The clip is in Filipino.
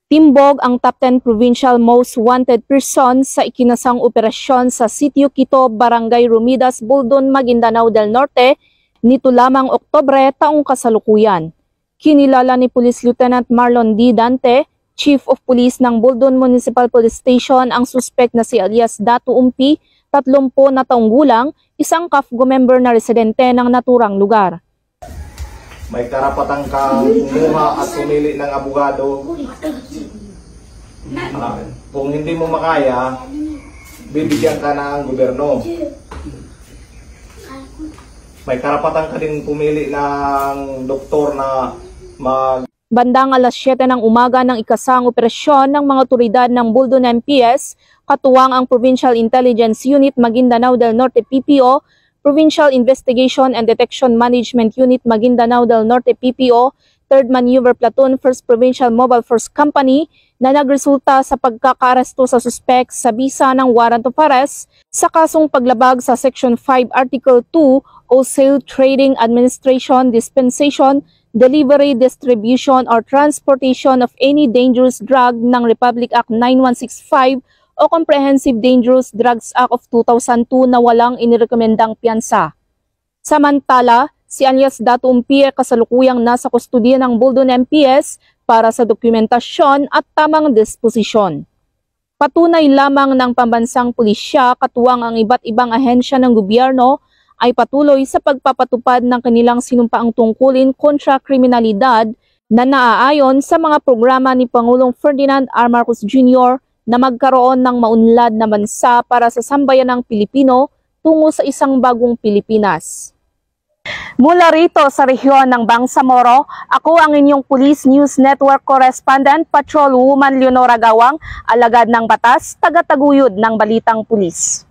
Timbog ang top 10 provincial most wanted person sa ikinasang operasyon sa Sitio Quito, Barangay Romidas, Buldon, Maguindanao del Norte nito lamang Oktubre taong kasalukuyan. Kinilala ni Police Lieutenant Marlon D. Dante, Chief of Police ng Buldon Municipal Police Station, ang suspect na si alias Datu Umpi, 30 na taong gulang, isang CAFGO member na residente ng naturang lugar. May karapatan kang kumuha at pumili ng abogado. Kung hindi mo makaya, bibigyan ka ng gobyerno. May karapatan ka din pumili ng doktor na Bandang alas 7 ng umaga ng ikasang operasyon ng mga otoridad ng Buldon MPS, katuwang ang Provincial Intelligence Unit Maguindanao del Norte PPO, Provincial Investigation and Detection Management Unit Maguindanao del Norte PPO, 3rd Maneuver Platoon, 1st Provincial Mobile Force Company na nagresulta sa pagkakaaresto sa suspect sa bisa ng warrant of arrest sa kasong paglabag sa Section 5 Article 2 o Sale, Trading, Administration, Dispensation, Delivery, Distribution, or Transportation of any dangerous drug ng Republic Act 9165 o Comprehensive Dangerous Drugs Act of 2002 na walang inirekomendang piyansa. Samantala, si alias Datu Umpi kasalukuyang nasa kustodiya ng Buldon MPS para sa dokumentasyon at tamang disposisyon. Patunay lamang ng pambansang pulisya katuwang ang iba't ibang ahensya ng gobyerno ay patuloy sa pagpapatupad ng kanilang sinumpaang tungkulin kontra kriminalidad na naaayon sa mga programa ni Pangulong Ferdinand R. Marcos Jr. na magkaroon ng maunlad na bansa para sa sambayanang Pilipino tungo sa isang bagong Pilipinas. Mula rito sa rehiyon ng Bangsamoro, ako ang inyong Police News Network Correspondent, Patrol Woman Leonora Gawang, alagad ng batas, tagataguyod ng Balitang Pulis.